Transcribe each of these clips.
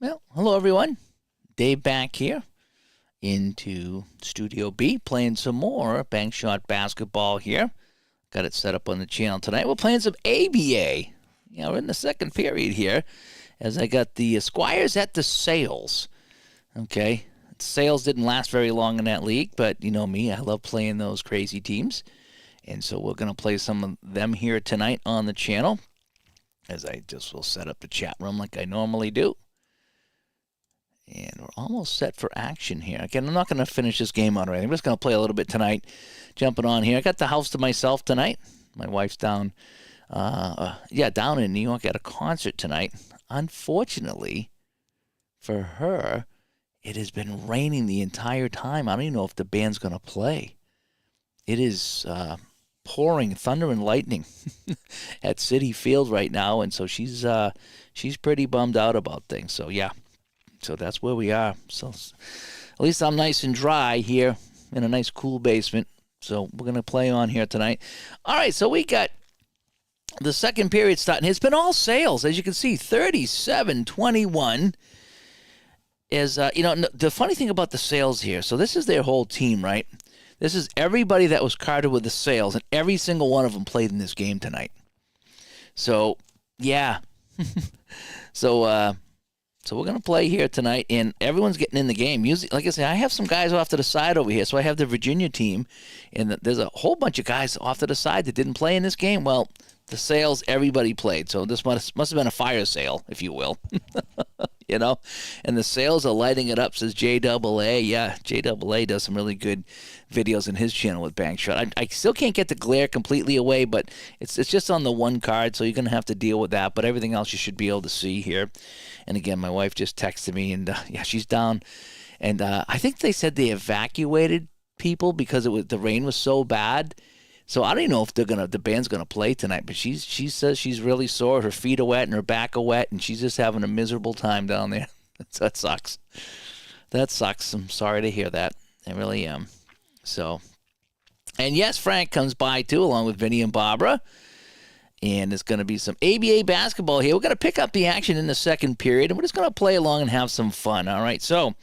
Well, hello everyone. Dave back here into Studio B playing some more Bankshot basketball here. Got it set up on the channel tonight. We're playing some ABA. We're in the second period here as I got the Squires at the Sales. Okay. Sales didn't last very long in that league, but you know me, I love playing those crazy teams. And so we're going to play some of them here tonight on the channel as I just will set up the chat room like I normally do. And we're almost set for action here. Again, I'm not going to finish this game out or anything. I'm just going to play a little bit tonight, jumping on here. I got the house to myself tonight. My wife's down in New York at a concert tonight. Unfortunately for her, it has been raining the entire time. I don't even know if the band's going to play. It is pouring thunder and lightning at Citi Field right now, and so she's pretty bummed out about things. So yeah. So that's where we are. So at least I'm nice and dry here in a nice cool basement. So we're going to play on here tonight. All right, so we got the second period starting. It's been all sales, as you can see, 37-21. The funny thing about the Sales here, so this is their whole team, right? This is everybody that was carded with the Sales, and every single one of them played in this game tonight. So, yeah. So we're going to play here tonight, and everyone's getting in the game. Usually, like I said, I have some guys off to the side over here. So I have the Virginia team, and there's a whole bunch of guys off to the side that didn't play in this game. Well, the Sales, everybody played. So this must have been a fire sale, if you will. And the Sales are lighting it up, says JAA. Yeah, JAA does some really good videos in his channel with Bankshot. I still can't get the glare completely away, but it's just on the one card, so you're going to have to deal with that. But everything else you should be able to see here. And again, my wife just texted me, and she's down. And I think they said they evacuated people because the rain was so bad. So I don't even know if the band's gonna play tonight, but she says she's really sore. Her feet are wet and her back are wet, and she's just having a miserable time down there. That sucks. That sucks. I'm sorry to hear that. I really am. So, and yes, Frank comes by too, along with Vinny and Barbara. And it's going to be some ABA basketball here. We're going to pick up the action in the second period, and we're just going to play along and have some fun. All right, so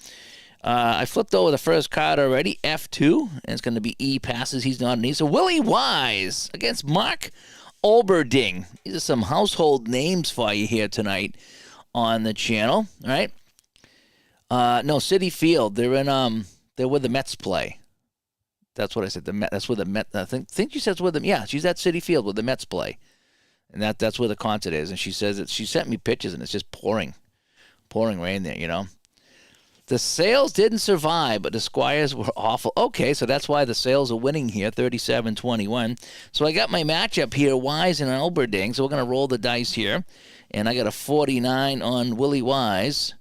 I flipped over the first card already, F2, and it's going to be E passes. He's not an E. So Willie Wise against Mark Olberding. These are some household names for you here tonight on the channel. All right. No, Citi Field. They're where the Mets play. That's what I said. That's where the Mets. I think she says where the. Yeah, she's at Citi Field where the Mets play, and that's where the concert is. And she says that she sent me pictures, and it's just pouring rain there. The Sales didn't survive, but the Squires were awful. Okay, so that's why the Sales are winning here, 37-21. So I got my matchup here, Wise and Olberding. So we're going to roll the dice here. And I got a 49 on Willie Wise.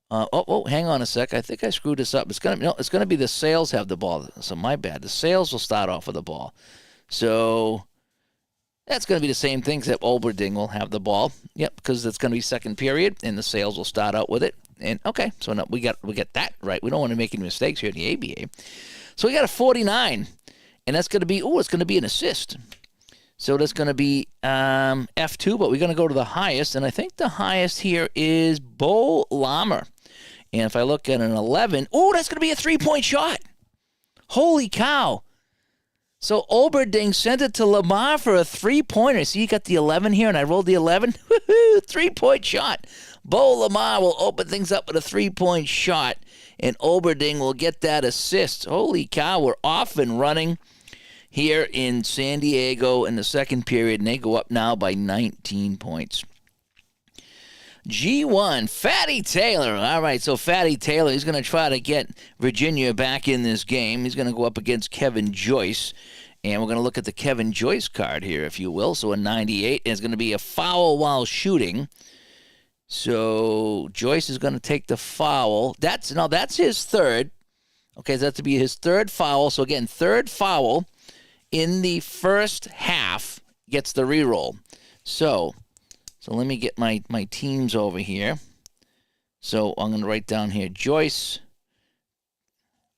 Hang on a sec. I think I screwed this up. It's gonna be the Sales have the ball. So my bad. The Sales will start off with the ball. So that's going to be the same thing, except Olberding will have the ball. Yep, because it's going to be second period, and the Sales will start out with it. And okay, so now we get that right. We don't want to make any mistakes here in the ABA. So we got a 49, and that's going to be it's going to be an assist. So that's going to be F2, but we're going to go to the highest, and I think the highest here is Bo Lammer. And if I look at an 11, that's going to be a three-point shot. Holy cow. So Olberding sent it to Lamar for a three-pointer. See, you got the 11 here, and I rolled the 11. Woohoo, three-point shot. Bo Lamar will open things up with a three-point shot, and Olberding will get that assist. Holy cow, we're off and running here in San Diego in the second period, and they go up now by 19 points. G1, Fatty Taylor. All right, so Fatty Taylor, he's going to try to get Virginia back in this game. He's going to go up against Kevin Joyce, and we're going to look at the Kevin Joyce card here, if you will. So a 98, and it's going to be a foul while shooting. So Joyce is going to take the foul. That's his third. Okay, so that's to be his third foul. So again, third foul in the first half gets the reroll. So let me get my teams over here. So I'm going to write down here Joyce.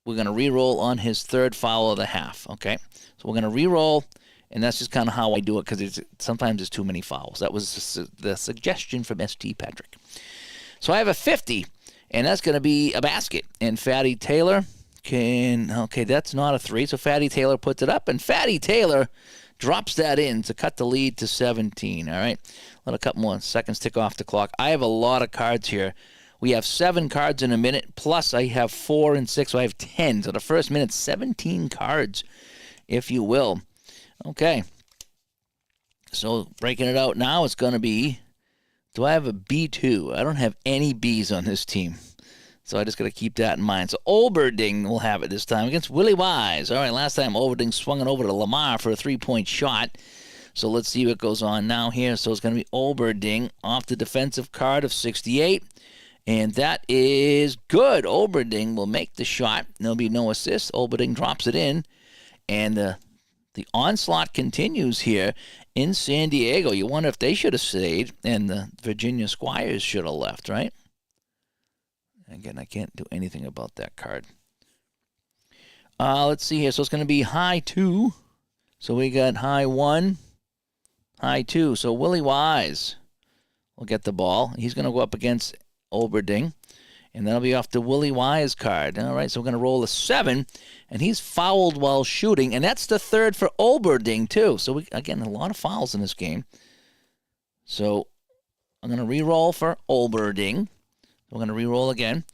We're going to reroll on his third foul of the half. Okay, so we're going to reroll, and that's just kind of how I do it because sometimes it's too many fouls. That was the suggestion from ST Patrick. So I have a 50. And that's going to be a basket. And Fatty Taylor okay, that's not a 3. So Fatty Taylor puts it up, and Fatty Taylor drops that in to cut the lead to 17. All right, let a couple more seconds tick off the clock. I have a lot of cards here. We have 7 cards in a minute, plus I have 4 and 6, so I have 10. So the first minute, 17 cards, if you will. Okay, so breaking it out now, it's going to be, do I have a B2? I don't have any Bs on this team. So I just got to keep that in mind. So Olberding will have it this time against Willie Wise. All right, last time Olberding swung it over to Lamar for a 3-point shot. So let's see what goes on now here. So it's going to be Olberding off the defensive card of 68. And that is good. Olberding will make the shot. There'll be no assist. Olberding drops it in. And the onslaught continues here in San Diego. You wonder if they should have stayed and the Virginia Squires should have left, right? Again, I can't do anything about that card. Let's see here. So it's going to be high 2. So we got high 1, high 2. So Willie Wise will get the ball. He's going to go up against Olberding. And that'll be off the Willie Wise card. All right, so we're going to roll a 7. And he's fouled while shooting. And that's the 3rd for Olberding, too. So, again, a lot of fouls in this game. So I'm going to re-roll for Olberding. We're going to re-roll again,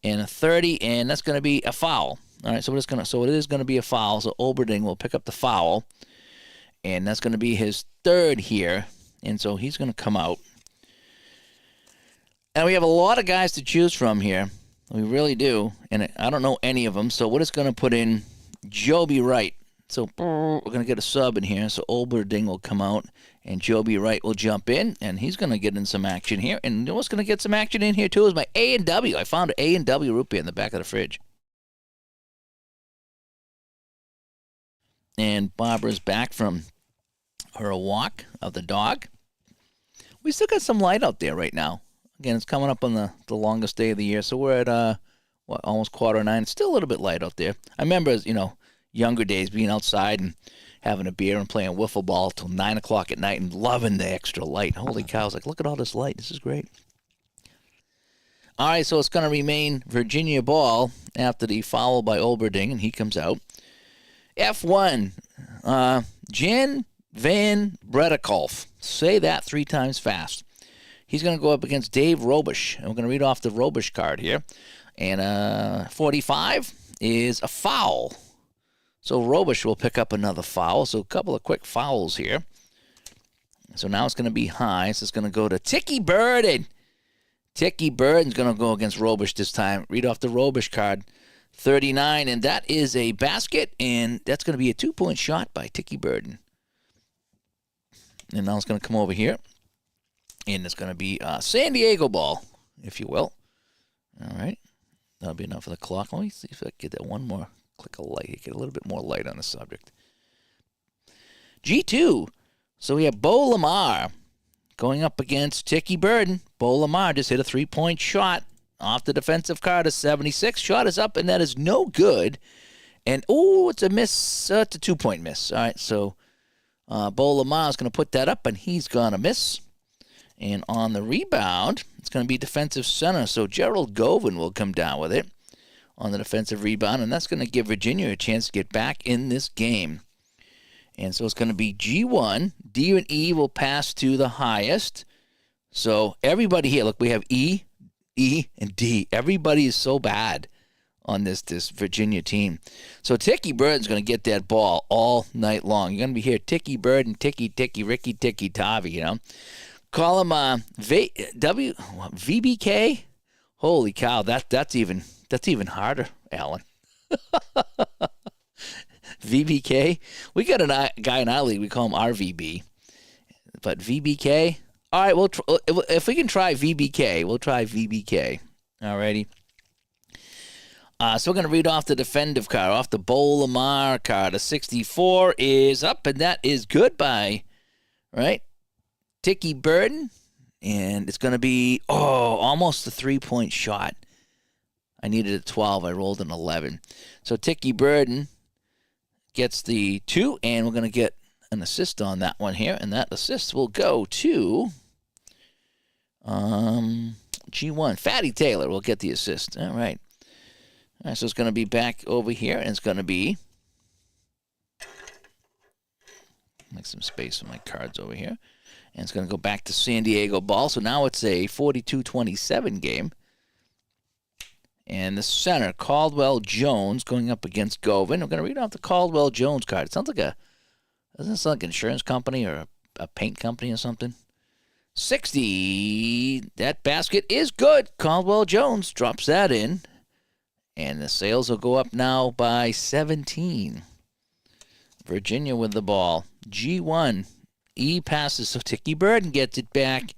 and a 30, and that's going to be a foul. All right, so it is going to be a foul. So Olberding will pick up the foul, and that's going to be his 3rd here, and so he's going to come out. And we have a lot of guys to choose from here. We really do, and I don't know any of them. So we're just going to put in Joby Wright. So we're going to get a sub in here. So Olberding will come out, and Joby Wright will jump in, and he's going to get in some action here. And what's going to get some action in here, too, is my A&W. I found an A&W root beer in the back of the fridge. And Barbara's back from her walk of the dog. We still got some light out there right now. Again, it's coming up on the longest day of the year, so we're at, almost 9:15. It's still a little bit light out there. I remember, younger days being outside and having a beer and playing wiffle ball till 9 o'clock at night and loving the extra light. Holy cow, I was like, look at all this light. This is great. All right, so it's going to remain Virginia ball after the foul by Olberding, and he comes out. F1, Jan Van Bredekolf. Say that 3 times fast. He's going to go up against Dave Robish, and we're going to read off the Robish card here. And 45 is a foul. So Robish will pick up another foul. So a couple of quick fouls here. So now it's going to be high. So it's going to go to Tiki Burden. Tiki Burden's going to go against Robish this time. Read off the Robish card. 39, and that is a basket, and that's going to be a 2-point shot by Tiki Burden. And now it's going to come over here, and it's going to be San Diego ball, if you will. All right. That'll be enough for the clock. Let me see if I can get that one more click of light. Get a little bit more light on the subject. G2. So we have Bo Lamar going up against Tiki Burden. Bo Lamar just hit a 3-point shot off the defensive card of 76. Shot is up, and that is no good. And, it's a miss. It's a 2-point miss. All right, so Bo Lamar is going to put that up, and he's going to miss. And on the rebound, it's going to be defensive center. So Gerald Govan will come down with it on the defensive rebound, and that's going to give Virginia a chance to get back in this game. And so it's going to be G1. D and E will pass to the highest. So everybody here, look, we have E, and D. Everybody is so bad on this Virginia team. So Tiki Burden's going to get that ball all night long. You're going to be here, Tiki Burden, Tiki, Ricky, Tiki, Tavi, Call him VBK. Holy cow, that's even harder, Alan. VBK. We got a guy in our league. We call him RVB. But VBK. All right, if we can try VBK, we'll try VBK. All righty. So we're going to read off the defensive card, off the Bo Lamar card. A 64 is up, and that is goodbye, right? Tiki Burden, and it's going to be, almost a 3-point shot. I needed a 12. I rolled an 11. So Tiki Burden gets the 2, and we're going to get an assist on that one here, and that assist will go to G1. Fatty Taylor will get the assist. All right. All right, so it's going to be back over here, and it's going to be... Make some space for my cards over here. And it's going to go back to San Diego ball. So now it's a 42-27 game. And the center, Caldwell Jones, going up against Govan. I'm going to read off the Caldwell Jones card. It sounds like doesn't it sound like an insurance company or a paint company or something? 60. That basket is good. Caldwell Jones drops that in. And the sales will go up now by 17. Virginia with the ball. G1. E passes, so Tiki Burden gets it back.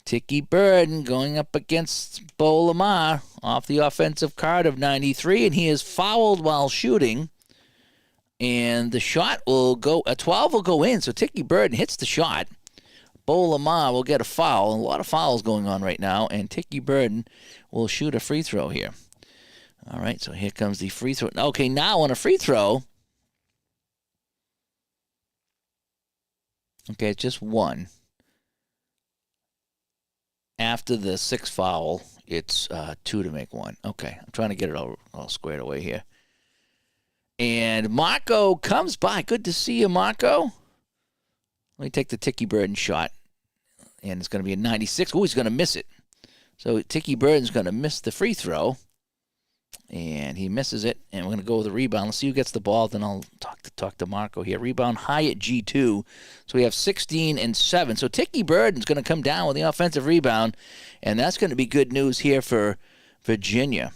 Tiki Burden going up against Bo Lamar off the offensive card of 93, and he is fouled while shooting. And the shot will go, a 12 will go in, so Tiki Burden hits the shot. Bo Lamar will get a foul. A lot of fouls going on right now, and Tiki Burden will shoot a free throw here. All right, so here comes the free throw. Okay, now on a free throw, okay, it's just one. After the sixth foul, it's 2 to make 1. Okay, I'm trying to get it all squared away here. And Marco comes by. Good to see you, Marco. Let me take the Tiki Burden shot. And it's going to be a 96. Oh, he's going to miss it. So Tiki Burden's going to miss the free throw. And he misses it. And we're going to go with the rebound. Let's see who gets the ball. Then I'll talk to Marco here. Rebound high at G2. So we have 16 and 7. So Tiki Burden's going to come down with the offensive rebound. And that's going to be good news here for Virginia.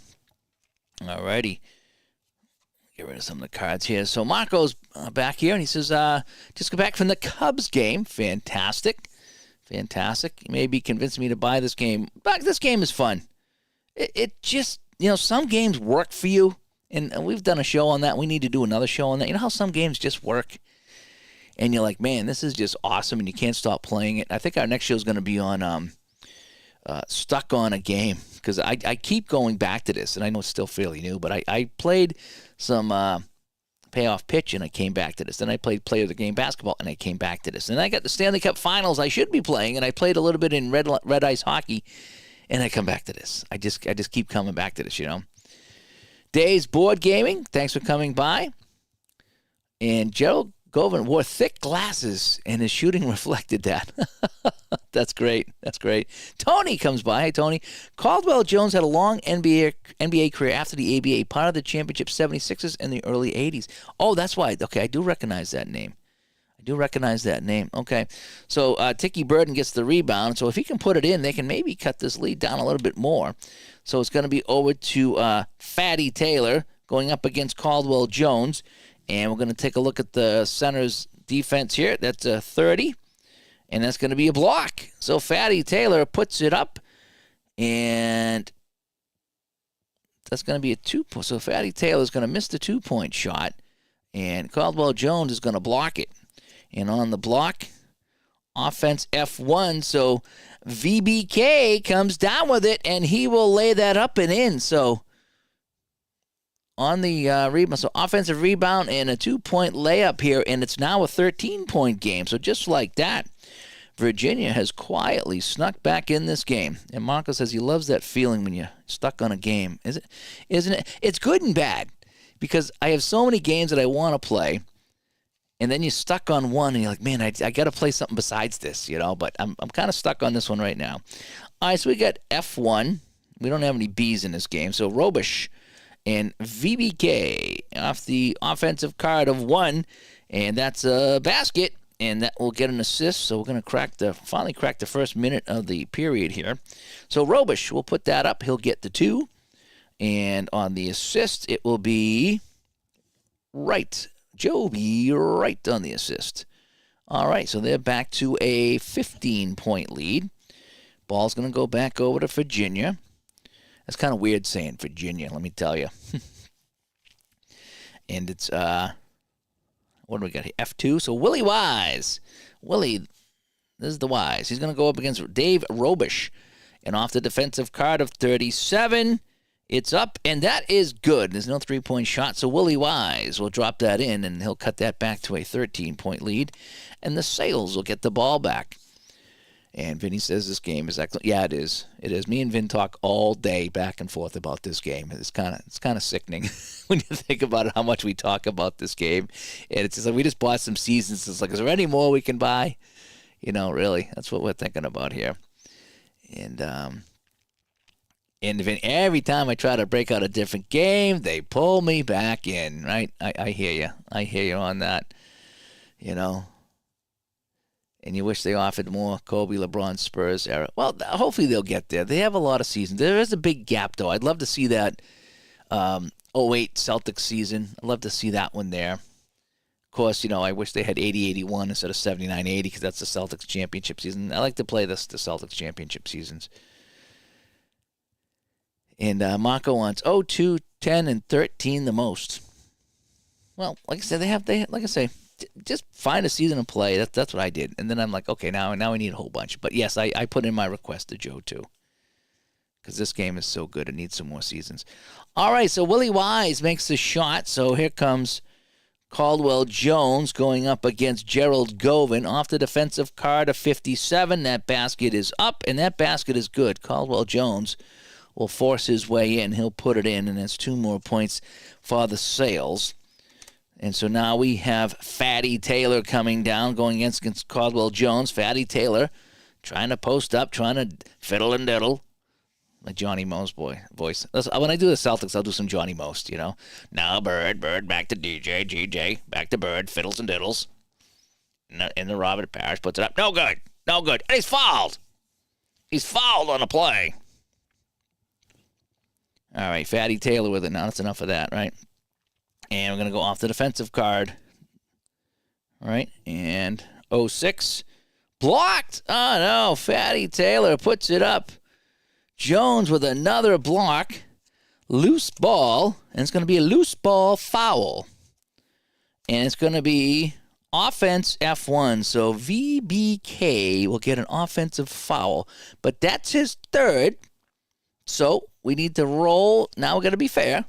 All righty. Get rid of some of the cards here. So Marco's back here, and he says, just got back from the Cubs game. Fantastic. Fantastic. You maybe convinced me to buy this game. But this game is fun. It just... You know, some games work for you, and we've done a show on that. We need to do another show on that. You know how some games just work, and you're like, man, this is just awesome, and you can't stop playing it. I think our next show is going to be on Stuck on a Game, because I keep going back to this, and I know it's still fairly new, but I played some payoff pitch, and I came back to this. Then I played Player of the Game basketball, and I came back to this. And I got the Stanley Cup Finals I should be playing, and I played a little bit in red ice hockey. And I come back to this. I just keep coming back to this, you know. Days Board Gaming, thanks for coming by. And Gerald Govan wore thick glasses, and his shooting reflected that. That's great. That's great. Tony comes by. Hey, Tony. Caldwell Jones had a long NBA career after the ABA, part of the championship 76ers in the early 80s. Oh, that's why. Okay, I do recognize that name. Okay. So Tiki Burden gets the rebound. So if he can put it in, they can maybe cut this lead down a little bit more. So it's going to be over to Fatty Taylor going up against Caldwell Jones. And we're going to take a look at the center's defense here. That's a 30. And that's going to be a block. So Fatty Taylor puts it up. And that's going to be a 2-point. So Fatty Taylor is going to miss the 2-point shot. And Caldwell Jones is going to block it. And on the block, offense F1. So VBK comes down with it, and he will lay that up and in. So on the rebound, so offensive rebound and a 2-point layup here, and it's now a 13-point game. So just like that, Virginia has quietly snuck back in this game. And Marco says he loves that feeling when you're stuck on a game. Isn't it? It's good and bad, because I have so many games that I want to play. And then you're stuck on one, and you're like, man, I got to play something besides this, you know. But I'm kind of stuck on this one right now. All right, so we got F1. We don't have any Bs in this game. So Robish and VBK off the offensive card of 1. And that's a basket, and that will get an assist. So we're going to finally crack the first minute of the period here. So Robish will put that up. He'll get the 2. And on the assist, it will be Wright. Joby Wright on the assist. All right, so they're back to a 15-point lead. Ball's going to go back over to Virginia. That's kind of weird saying Virginia, let me tell you. And it's, what do we got here? F2. So Willie Wise. Willie, this is the Wise. He's going to go up against Dave Robish. And off the defensive card of 37, it's up, and that is good. There's no 3-point shot, so Willie Wise will drop that in, and he'll cut that back to a 13-point lead, and the Sails will get the ball back. And Vinny says this game is excellent. Yeah, it is. It is. Me and Vin talk all day back and forth about this game. It's kind of sickening when you think about it, how much we talk about this game. And it's just like we just bought some seasons. It's like, is there any more we can buy? Really, that's what we're thinking about here. And Vin, every time I try to break out a different game, they pull me back in. Right? I hear you. I hear you on that. And you wish they offered more Kobe, LeBron, Spurs era. Well, hopefully they'll get there. They have a lot of seasons. There is a big gap, though. I'd love to see that 08 Celtics season. I'd love to see that one there. Of course, I wish they had 80-81 instead of 79-80 because that's the Celtics championship season. I like to play the Celtics championship seasons. And Marco wants 2, 10, and 13 the most. Well, like I said, like I say, just find a season and play. That's what I did. And then I'm like, okay, now we need a whole bunch. But yes, I put in my request to Joe too. Because this game is so good. It needs some more seasons. All right, so Willie Wise makes the shot. So here comes Caldwell Jones going up against Gerald Govan. Off the defensive card of 57. That basket is up, and that basket is good. Caldwell Jones will force his way in. He'll put it in, and that's 2 more points for the Sails. And so now we have Fatty Taylor coming down, going against Caldwell Jones. Fatty Taylor trying to post up, trying to fiddle and diddle. Like Johnny Most voice. When I do the Celtics, I'll do some Johnny Most, Now Bird, back to DJ, GJ, back to Bird, fiddles and diddles. And the Robert Parrish puts it up. No good. And he's fouled. He's fouled on a play. All right, Fatty Taylor with it now. That's enough of that, right? And we're going to go off the defensive card. All right, and 06. Blocked. Oh, no. Fatty Taylor puts it up. Jones with another block. Loose ball. And it's going to be a loose ball foul. And it's going to be offense F1. So VBK will get an offensive foul. But that's his third. So we need to roll. Now we're going to be fair.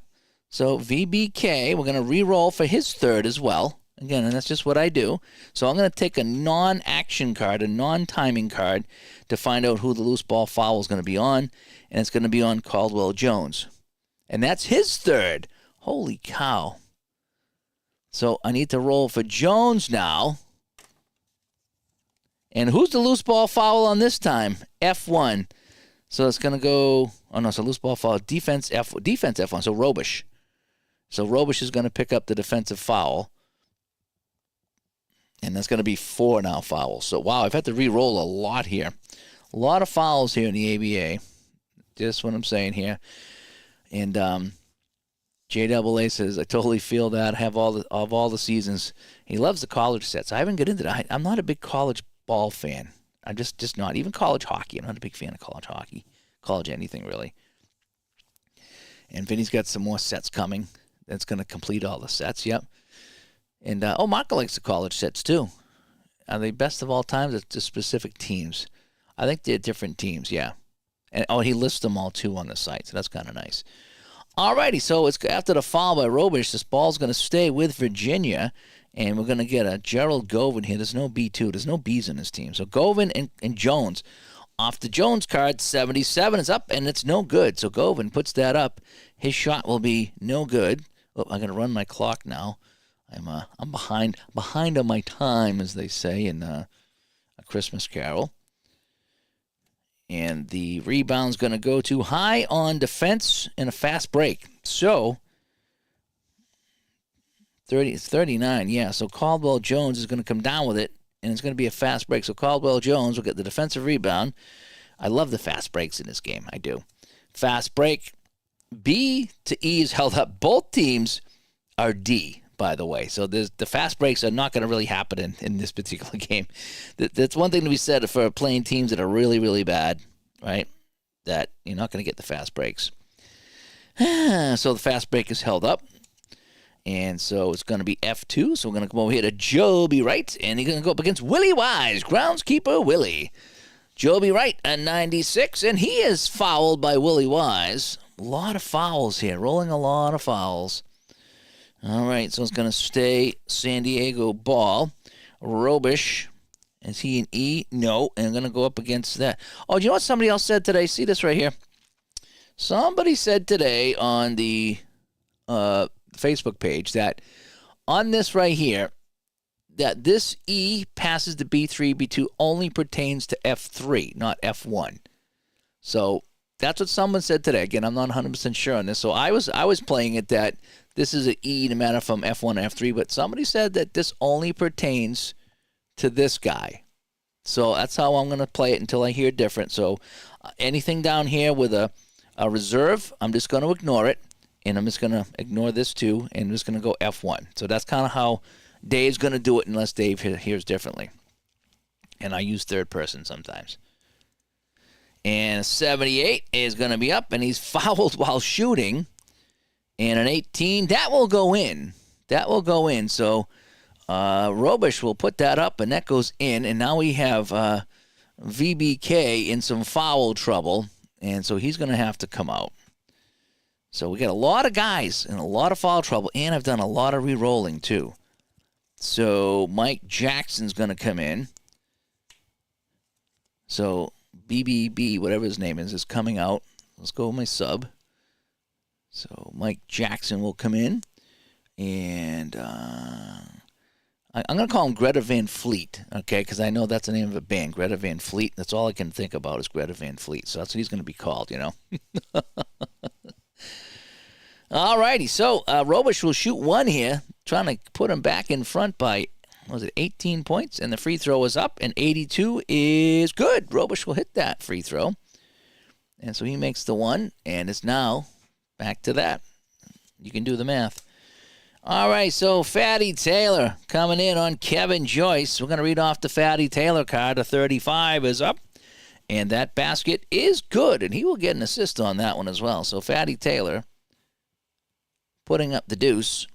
So VBK, we're going to re-roll for his third as well. Again, and that's just what I do. So I'm going to take a non-action card, a non-timing card, to find out who the loose ball foul is going to be on. And it's going to be on Caldwell Jones. And that's his third. Holy cow. So I need to roll for Jones now. And who's the loose ball foul on this time? F1. So it's going to go, it's a loose ball foul. Defense F1. So Robish. So Robish is going to pick up the defensive foul. And that's going to be 4 now fouls. So, wow, I've had to re-roll a lot here. A lot of fouls here in the ABA. Just what I'm saying here. And JAA says, I totally feel that. I have all the seasons. He loves the college sets. I haven't got into that. I'm not a big college ball fan. I'm just not. Even college hockey. I'm not a big fan of college hockey. College anything, really. And Vinny's got some more sets coming. That's going to complete all the sets. Yep. And, Marco likes the college sets, too. Are they best of all times? It's just specific teams. I think they're different teams, yeah. And he lists them all, too, on the site, so that's kind of nice. All righty, so it's after the foul by Robish, this ball's going to stay with Virginia, and we're going to get a Gerald Govan here. There's no B2. There's no Bs in this team. So Govan and Jones. Off the Jones card, 77 is up, and it's no good. So Govan puts that up. His shot will be no good. Oh, I'm going to run my clock now. I'm behind on my time, as they say in A Christmas Carol. And the rebound's going to go to high on defense and a fast break. So 39, yeah. So Caldwell Jones is going to come down with it, and it's going to be a fast break. So Caldwell Jones will get the defensive rebound. I love the fast breaks in this game. I do. Fast break. B to E is held up. Both teams are D, by the way. So the fast breaks are not going to really happen in this particular game. That's one thing to be said for playing teams that are really, really bad, right? That you're not going to get the fast breaks. So the fast break is held up. And so it's going to be F2. So we're going to come over here to Joby Wright. And he's going to go up against Willie Wise, groundskeeper Willie. Joby Wright at 96. And he is fouled by Willie Wise. A lot of fouls here. Rolling a lot of fouls. All right, so it's going to stay San Diego ball. Robish Is he an E? No. And I'm going to go up against that. Oh, do you know what somebody else said today? See this right here? Somebody said today on the Facebook page that on this right here, that this E passes to B3, B2 only pertains to F3, not F1. So that's what someone said today. Again, I'm not 100% sure on this. So I was playing it that this is an E no matter from F1 to F3, but somebody said that this only pertains to this guy. So that's how I'm going to play it until I hear different. So anything down here with a reserve, I'm just going to ignore it, and I'm just going to ignore this too, and I'm just going to go F1. So that's kind of how Dave's going to do it unless Dave hears differently. And I use third person sometimes. And 78 is going to be up, and he's fouled while shooting. And an 18, that will go in. That will go in. So Robish will put that up, and that goes in. And now we have VBK in some foul trouble, and so he's going to have to come out. So we got a lot of guys in a lot of foul trouble, and I've done a lot of re-rolling too. So Mike Jackson's going to come in. So BBB, whatever his name is coming out. Let's go with my sub. So Mike Jackson will come in. And I'm going to call him Greta Van Fleet, okay, because I know that's the name of a band, Greta Van Fleet. That's all I can think about is Greta Van Fleet. So that's what he's going to be called, you know. All righty, so Robish will shoot one here, trying to put him back in front by, 18 points, and the free throw is up, and 82 is good. Robish will hit that free throw, and so he makes the one, and it's now back to that. You can do the math. All right, so Fatty Taylor coming in on Kevin Joyce. We're going to read off the Fatty Taylor card. A 35 is up, and that basket is good, and he will get an assist on that one as well. So Fatty Taylor putting up the deuce,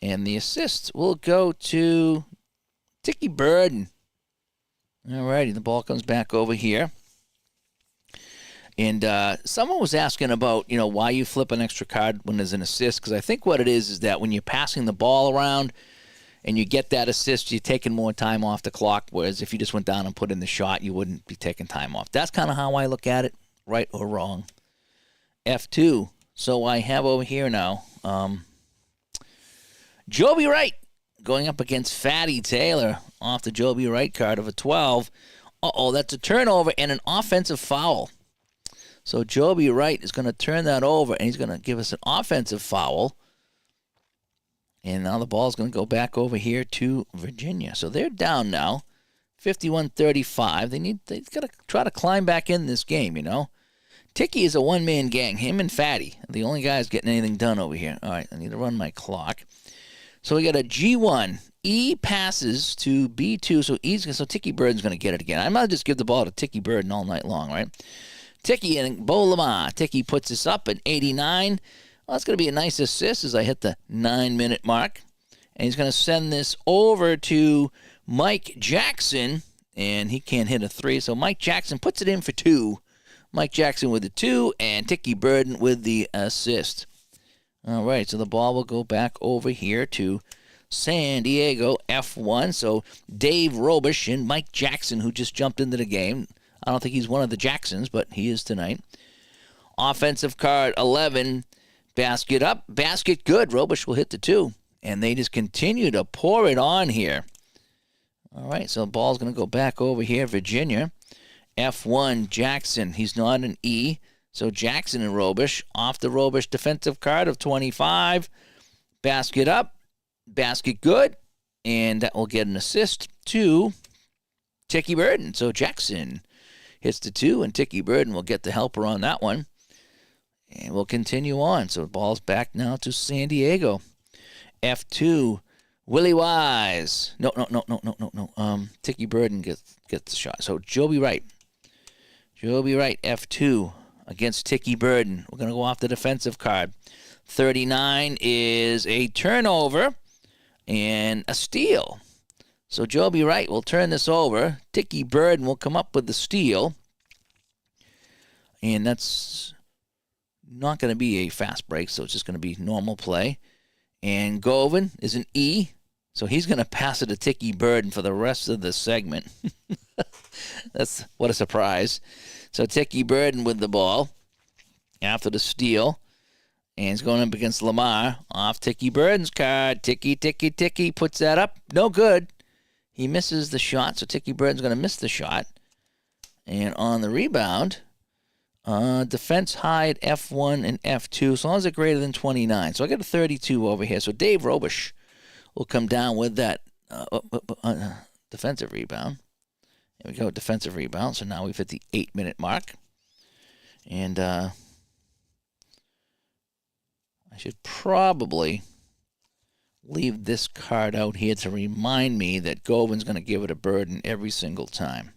and the assist will go to Tiki Burden. All righty, the ball comes back over here. And someone was asking about, why you flip an extra card when there's an assist, because I think what it is that when you're passing the ball around and you get that assist, you're taking more time off the clock, whereas if you just went down and put in the shot, you wouldn't be taking time off. That's kind of how I look at it, right or wrong. F2. So I have over here now Joby Wright going up against Fatty Taylor off the Joby Wright card of a 12. Uh-oh, that's a turnover and an offensive foul. So Joby Wright is going to turn that over, and he's going to give us an offensive foul. And now the ball is going to go back over here to Virginia. So they're down now, 51-35. They've got to try to climb back in this game, Tiki is a one-man gang, him and Fatty. The only guys getting anything done over here. All right, I need to run my clock. So we got a G1. E passes to B2, so Tiki Burden's going to get it again. I might just give the ball to Tiki Burden all night long, right? Tiki and Bolama. Tiki puts this up at 89. Well, that's going to be a nice assist as I hit the 9-minute mark. And he's going to send this over to Mike Jackson, and he can't hit a 3. So Mike Jackson puts it in for 2. Mike Jackson with the 2, and Tiki Burden with the assist. All right, so the ball will go back over here to San Diego F1. So Dave Robish and Mike Jackson, who just jumped into the game. I don't think he's one of the Jacksons, but he is tonight. Offensive card 11, basket up, basket good. Robish will hit the 2, and they just continue to pour it on here. All right, so the ball's going to go back over here, Virginia. F1, Jackson. He's not an E. So Jackson and Robish off the Robish defensive card of 25. Basket up, basket good, and that will get an assist to Tiki Burden. So Jackson hits the 2, and Tiki Burden will get the helper on that one. And we'll continue on. So the ball's back now to San Diego. F2, Willie Wise. No. Tiki Burden gets the shot. So Joby Wright, F2 against Tiki Burden. We're going to go off the defensive card. 39 is a turnover and a steal. So Joby Wright will turn this over. Tiki Burden will come up with the steal. And that's not going to be a fast break, so it's just going to be normal play. And Govan is an E. So he's going to pass it to Tiki Burden for the rest of the segment. That's what a surprise. So Tiki Burden with the ball after the steal. And he's going up against Lamar. Off Tiki Burden's card. Tiki puts that up. No good. He misses the shot, so Tiki Burden's going to miss the shot. And on the rebound, defense high at F1 and F2, as long as it's greater than 29. So I got a 32 over here. So Dave Robish will come down with that defensive rebound. There we go, defensive rebound. So now we've hit the 8-minute mark. And I should probably leave this card out here to remind me that Govin's going to give it a Burden every single time.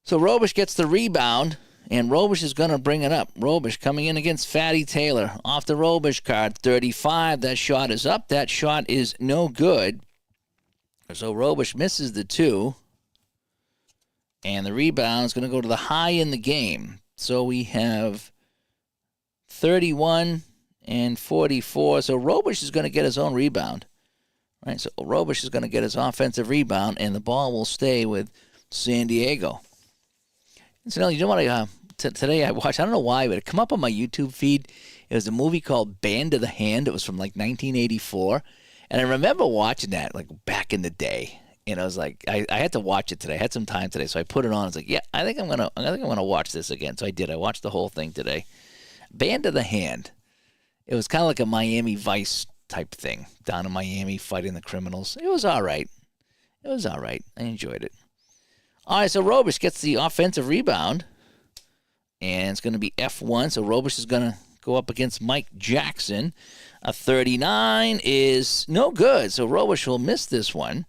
So Robish gets the rebound, and Robish is going to bring it up. Robish coming in against Fatty Taylor. Off the Robish card, 35. That shot is up. That shot is no good. So Robish misses the 2. And the rebound is going to go to the high in the game. So we have 31 and 44. So Robish is going to get his own rebound. Right? So Robish is going to get his offensive rebound, and the ball will stay with San Diego. So you know what? Today I watched, I don't know why, but it come up on my YouTube feed. It was a movie called Band of the Hand. It was from like 1984. And I remember watching that like back in the day. And I was like, I had to watch it today. I had some time today, so I put it on. I was like, yeah, I think I'm gonna watch this again. So I did. I watched the whole thing today. Band of the Hand. It was kind of like a Miami Vice type thing down in Miami fighting the criminals. It was all right. I enjoyed it. All right, so Robish gets the offensive rebound, and it's going to be F1. So Robish is going to go up against Mike Jackson. A 39 is no good, so Robish will miss this one.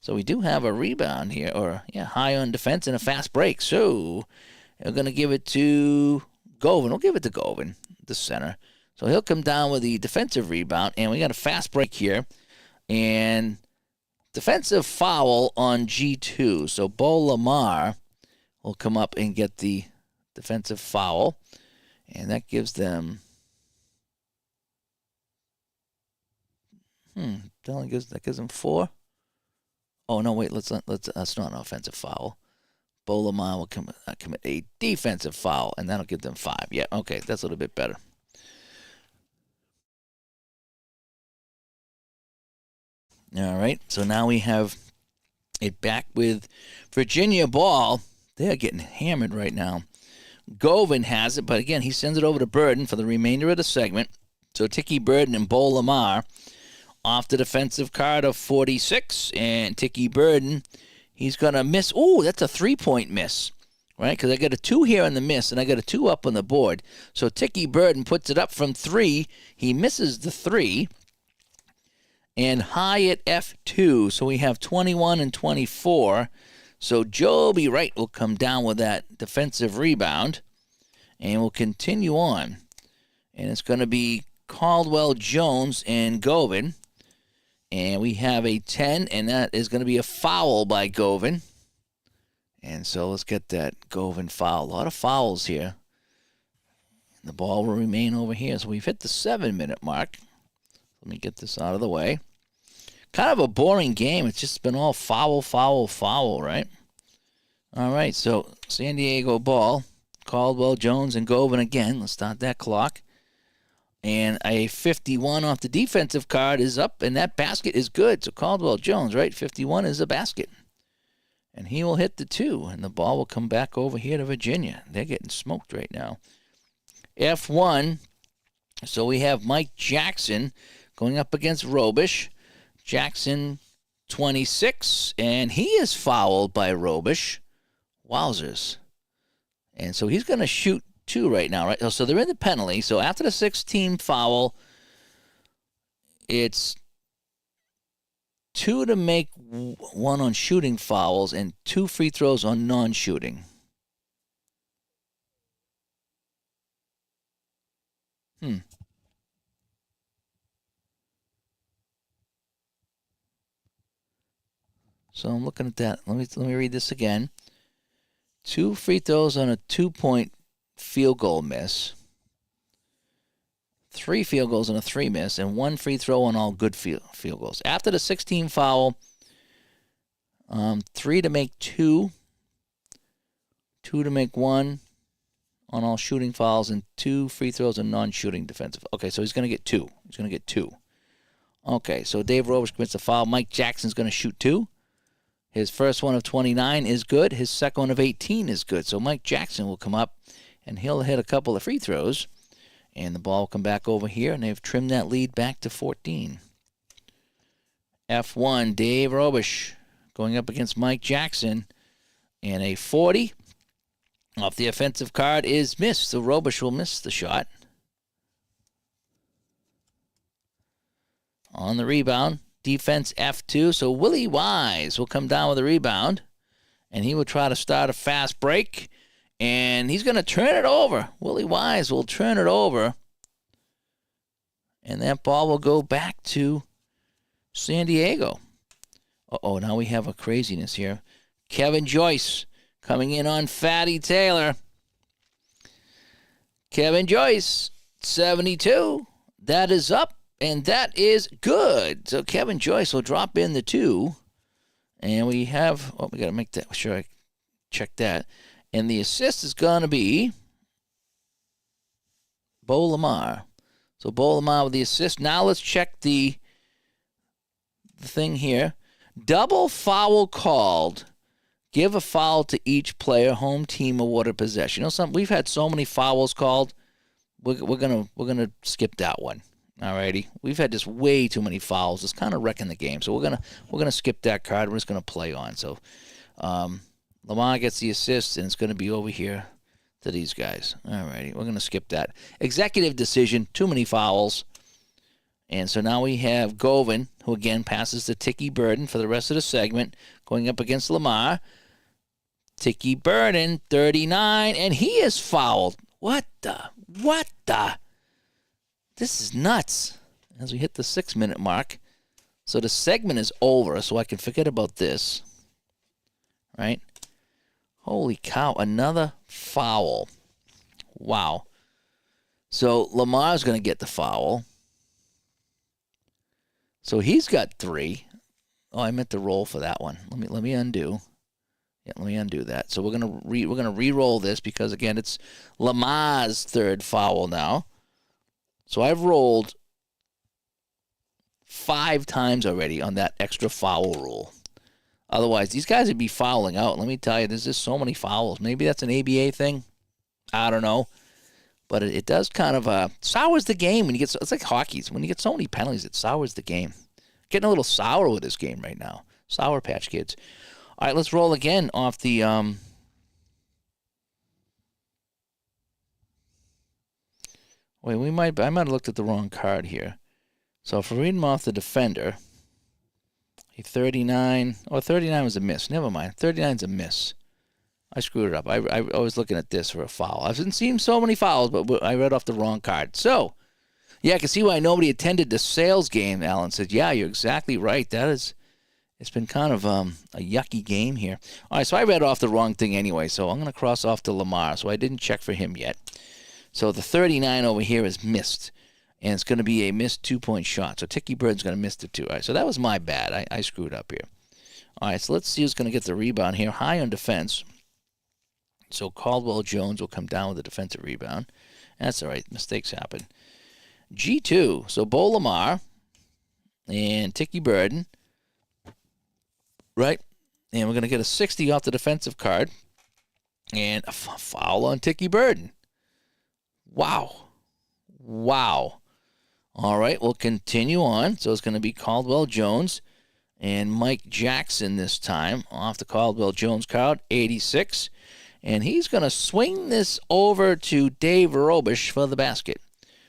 So we do have a rebound here, high on defense and a fast break. So we're going to give it to Govin. We'll give it to Govin, the center. So he'll come down with the defensive rebound, and we got a fast break here. And defensive foul on G2. So Bo Lamar will come up and get the defensive foul. And that gives them... that gives them 4. Oh, no, wait, that's not an offensive foul. Bo Lamar will commit a defensive foul, and that'll give them 5. Yeah, okay, that's a little bit better. All right, so now we have it back with Virginia ball. They're getting hammered right now. Govin has it, but again, he sends it over to Burden for the remainder of the segment. So Tiki Burden and Bo Lamar off the defensive card of 46. And Tiki Burden, he's going to miss. Ooh, that's a 3-point miss, right? Because I got a 2 here on the miss, and I got a 2 up on the board. So Tiki Burden puts it up from 3. He misses the 3. And high at F2, so we have 21 and 24. So Joby Wright will come down with that defensive rebound, and we'll continue on. And it's going to be Caldwell Jones and Govin. And we have a 10, and that is going to be a foul by Govin. And so let's get that Govin foul. A lot of fouls here. And the ball will remain over here. So we've hit the 7-minute mark. Let me get this out of the way. Kind of a boring game. It's just been all foul, right? All right, so San Diego ball. Caldwell, Jones, and Govin again. Let's start that clock. And a 51 off the defensive card is up, and that basket is good. So Caldwell Jones, right? 51 is a basket. And he will hit the 2, and the ball will come back over here to Virginia. They're getting smoked right now. F1, so we have Mike Jackson going up against Robish. Jackson, 26, and he is fouled by Robish. Wowzers. And so he's going to shoot 2 right now, right? So they're in the penalty. So after the 6-team foul, it's 2 to make 1 on shooting fouls and 2 free throws on non-shooting. So I'm looking at that. Let me read this again. 2 free throws on a 2-point field goal miss. 3 field goals and a 3 miss, and 1 free throw on all good field goals. After the 16 foul, 3 to make 2, 2 to make 1 on all shooting fouls, and 2 free throws and non-shooting defensive. Okay, so he's going to get 2. He's going to get 2. Okay, so Dave Robish commits a foul. Mike Jackson's going to shoot 2. His first one of 29 is good. His second one of 18 is good. So Mike Jackson will come up, and he'll hit a couple of free throws. And the ball will come back over here, and they've trimmed that lead back to 14. F1, Dave Robish going up against Mike Jackson. And a 40 off the offensive card is missed. So Robish will miss the shot. On the rebound, defense F2. So Willie Wise will come down with a rebound, and he will try to start a fast break, and he's going to turn it over. Willie Wise will turn it over, and that ball will go back to San Diego. Uh-oh, now we have a craziness here. Kevin Joyce coming in on Fatty Taylor. Kevin Joyce, 72. That is up. And that is good. So Kevin Joyce will drop in the 2. And we have, we got to make that sure I check that. And the assist is going to be Bo Lamar. So Bo Lamar with the assist. Now let's check the thing here. Double foul called. Give a foul to each player. Home team awarded possession. You know, we've had so many fouls called. We're gonna skip that one. Alrighty, we've had just way too many fouls. It's kind of wrecking the game. So we're gonna skip that card. We're just gonna play on. So Lamar gets the assist, and it's gonna be over here to these guys. Alrighty, we're gonna skip that. Executive decision. Too many fouls. And so now we have Govin, who again passes to Tiki Burden for the rest of the segment, going up against Lamar. Tiki Burden, 39, and he is fouled. What the? This is nuts. As we hit the 6-minute mark. So the segment is over, so I can forget about this. Right? Holy cow, another foul. Wow. So Lamar's going to get the foul. So he's got 3. Oh, I meant to roll for that one. Let me undo. Yeah, let me undo that. So we're gonna re-roll this because again it's Lamar's 3rd foul now. So I've rolled 5 times already on that extra foul rule. Otherwise, these guys would be fouling out. Let me tell you, there's just so many fouls. Maybe that's an ABA thing. I don't know. But it does kind of sours the game when you get. It's like hockey. When you get so many penalties, it sours the game. Getting a little sour with this game right now. Sour Patch Kids. All right, let's roll again off the. Wait, I might have looked at the wrong card here. So if we're reading off the defender, a 39. Oh, 39 was a miss. Never mind. 39 is a miss. I screwed it up. I was looking at this for a foul. I've been seeing so many fouls, but I read off the wrong card. So, yeah, I can see why nobody attended the sales game, Alan said. Yeah, you're exactly right. It's been kind of a yucky game here. All right, so I read off the wrong thing anyway, so I'm going to cross off to Lamar. So I didn't check for him yet. So the 39 over here is missed, and it's going to be a missed 2-point shot. So Tiki Bird's going to miss the 2. All right, so that was my bad. I screwed up here. All right, so let's see who's going to get the rebound here. High on defense. So Caldwell Jones will come down with a defensive rebound. That's all right. Mistakes happen. G2. So Bo Lamar and Tiki Burden. Right? And we're going to get a 60 off the defensive card. And a foul on Tiki Burden. Wow. All right, we'll continue on. So it's going to be Caldwell Jones and Mike Jackson this time off the Caldwell Jones card, 86. And he's going to swing this over to Dave Robish for the basket.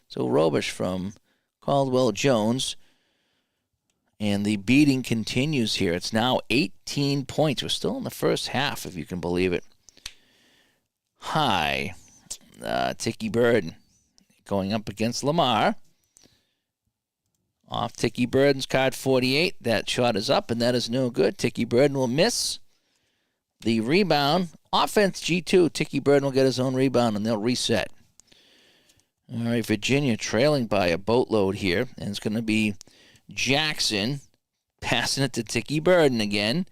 So Robish from Caldwell Jones. And the beating continues here. It's now 18 points. We're still in the first half, if you can believe it. High. Tiki Burden going up against Lamar. Off Tiki Burden's card, 48. That shot is up, and that is no good. Tiki Burden will miss. The rebound. Offense G2. Tiki Burden will get his own rebound, and they'll reset. All right, Virginia trailing by a boatload here, and it's going to be Jackson passing it to Tiki Burden again.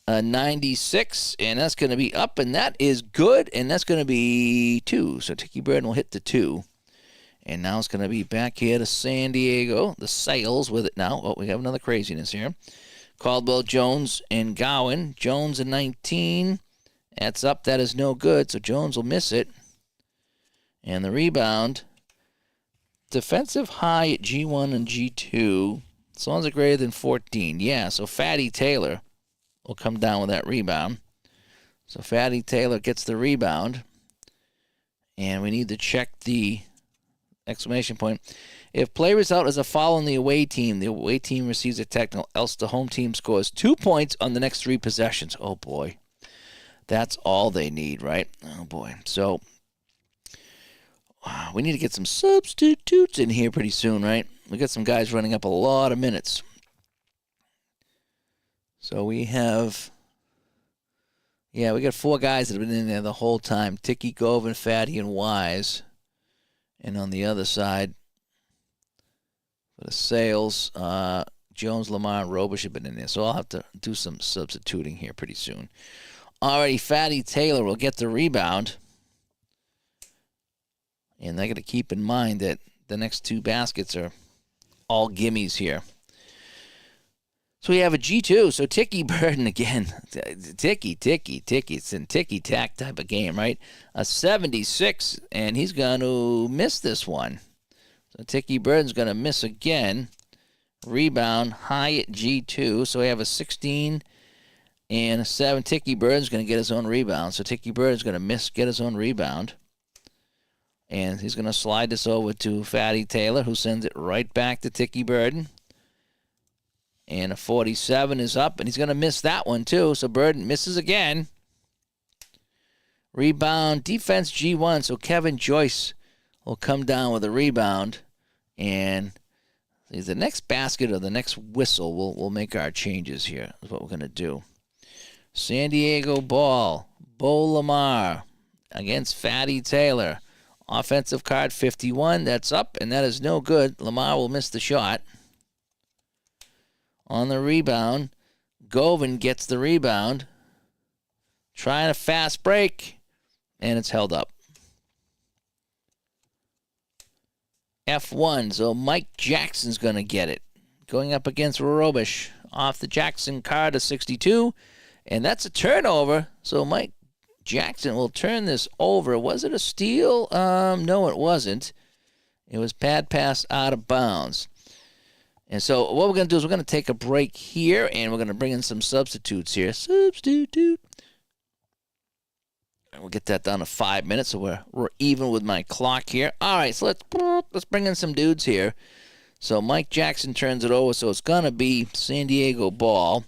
96, and that's going to be up, and that is good, and that's going to be 2. So Tiki Burden will hit the 2. And now it's going to be back here to San Diego. The Sails with it now. Oh, we have another craziness here. Caldwell, Jones, and Gowan. Jones at 19. That's up. That is no good, so Jones will miss it. And the rebound. Defensive high at G1 and G2. As long as it's greater than 14. Yeah, so Fatty Taylor will come down with that rebound. So Fatty Taylor gets the rebound. And we need to check the exclamation point. If play result is a foul on the away team receives a technical, else the home team scores 2 points on the next 3 possessions. Oh, boy. That's all they need, right? Oh, boy. So we need to get some substitutes in here pretty soon, right? We got some guys running up a lot of minutes. So we have, we got 4 guys that have been in there the whole time. Tiki, Govan, Fatty, and Wise. And on the other side, for the Sails, Jones, Lamar, and Robish have been in there. So I'll have to do some substituting here pretty soon. Alrighty, Fatty Taylor will get the rebound. And they got to keep in mind that the next 2 baskets are all gimmies here. So we have a G2. So Tiki Burden again. Tiki. It's a ticky-tack type of game, right? A 76, and he's going to miss this one. So Tiki Burden's going to miss again. Rebound high at G2. So we have a 16 and a 7. Tiki Burden's going to get his own rebound. So Tiki Burden's going to get his own rebound. And he's going to slide this over to Fatty Taylor, who sends it right back to Tiki Burden. And a 47 is up, and he's going to miss that one, too. So Burden misses again. Rebound, defense G1. So Kevin Joyce will come down with a rebound. And the next basket or the next whistle, we'll make our changes here. That's what we're going to do. San Diego ball. Bo Lamar against Fatty Taylor. Offensive card 51. That's up, and that is no good. Lamar will miss the shot. On the rebound, Govan gets the rebound. Trying a fast break, and it's held up. F1, so Mike Jackson's going to get it. Going up against Robish. Off the Jackson card to 62, and that's a turnover. So Mike Jackson will turn this over. Was it a steal? No, it wasn't. It was pad pass out of bounds. And so what we're going to do is we're going to take a break here, and we're going to bring in some substitutes here. Substitute. And we'll get that down to 5 minutes, so we're even with my clock here. All right, so let's bring in some dudes here. So Mike Jackson turns it over, so it's going to be San Diego ball.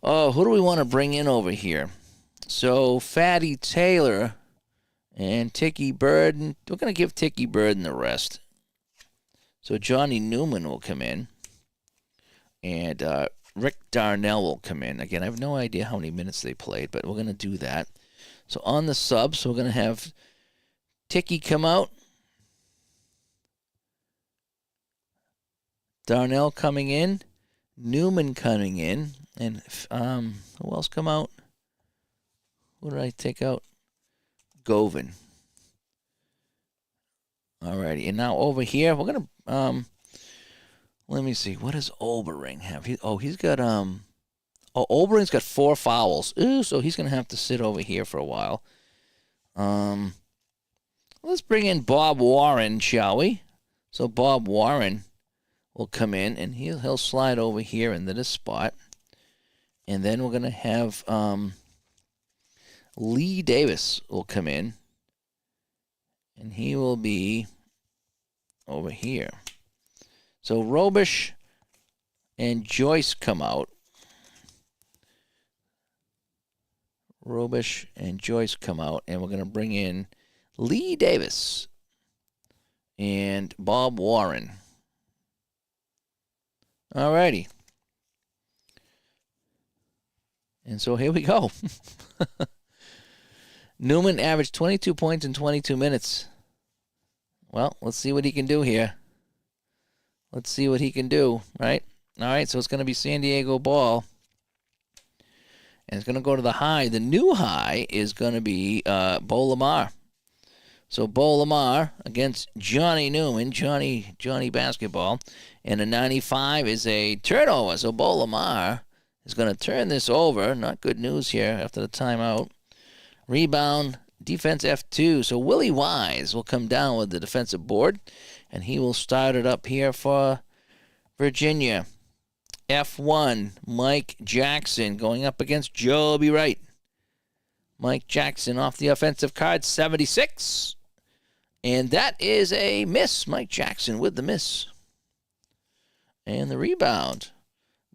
Oh, who do we want to bring in over here? So Fatty Taylor and Tiki Burden. We're going to give Tiki Burden the rest. So Johnny Newman will come in, and Rick Darnell will come in. Again, I have no idea how many minutes they played, but we're going to do that. So on the subs, we're going to have Tiki come out, Darnell coming in, Newman coming in, and who else come out? Who did I take out? Govan. Alrighty, and now over here, we're going to, let me see, what does Olbering have? He's got, Olbering's got 4 fouls. Ooh, so he's going to have to sit over here for a while. Let's bring in Bob Warren, shall we? So Bob Warren will come in, and he'll slide over here into this spot. And then we're going to have Lee Davis will come in, and he will be over here. So Robish and Joyce come out. Robish and Joyce come out, and we're going to bring in Lee Davis and Bob Warren. All righty. And so here we go. Newman averaged 22 points in 22 minutes. Well, let's see what he can do here. Let's see what he can do, right? All right, so it's going to be San Diego ball. And it's going to go to the high. The new high is going to be Bo Lamar. So Bo Lamar against Johnny Newman, Johnny basketball. And a 95 is a turnover. So Bo Lamar is going to turn this over. Not good news here after the timeout. Rebound, defense F2. So Willie Wise will come down with the defensive board. And he will start it up here for Virginia. F1, Mike Jackson going up against Joby Wright. Mike Jackson off the offensive card, 76. And that is a miss. Mike Jackson with the miss. And the rebound.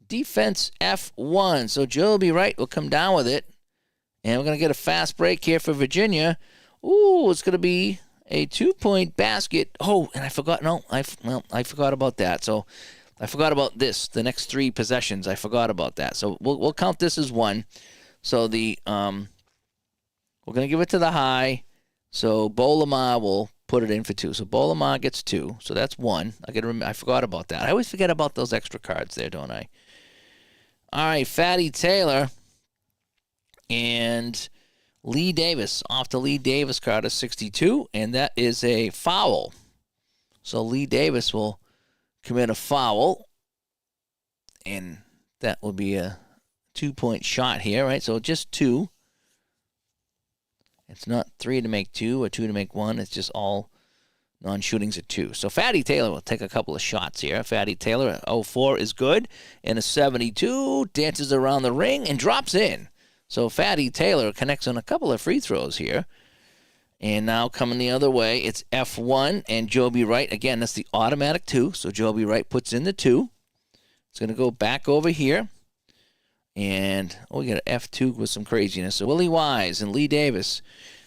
Defense F1. So Joby Wright will come down with it. And we're going to get a fast break here for Virginia. Ooh, it's going to be a 2-point basket. Oh, and I forgot. No, I forgot about that. So I forgot about this. The next 3 possessions, I forgot about that. So we'll count this as 1. So the we're gonna give it to the high. So Bo Lamar will put it in for 2. So Bo Lamar gets 2. So that's 1. I forgot about that. I always forget about those extra cards there, don't I? All right, Fatty Taylor and Lee Davis off the Lee Davis card of 62, and that is a foul. So Lee Davis will commit a foul, and that will be a 2-point shot here, right? So just 2. It's not 3 to make 2 or 2 to make 1. It's just all non-shootings at 2. So Fatty Taylor will take a couple of shots here. Fatty Taylor, 04 is good, and a 72 dances around the ring and drops in. So Fatty Taylor connects on a couple of free throws here. And now coming the other way, it's F1 and Joby Wright. Again, that's the automatic 2. So Joby Wright puts in the 2. It's going to go back over here. And we got an F2 with some craziness. So Willie Wise and Lee Davis.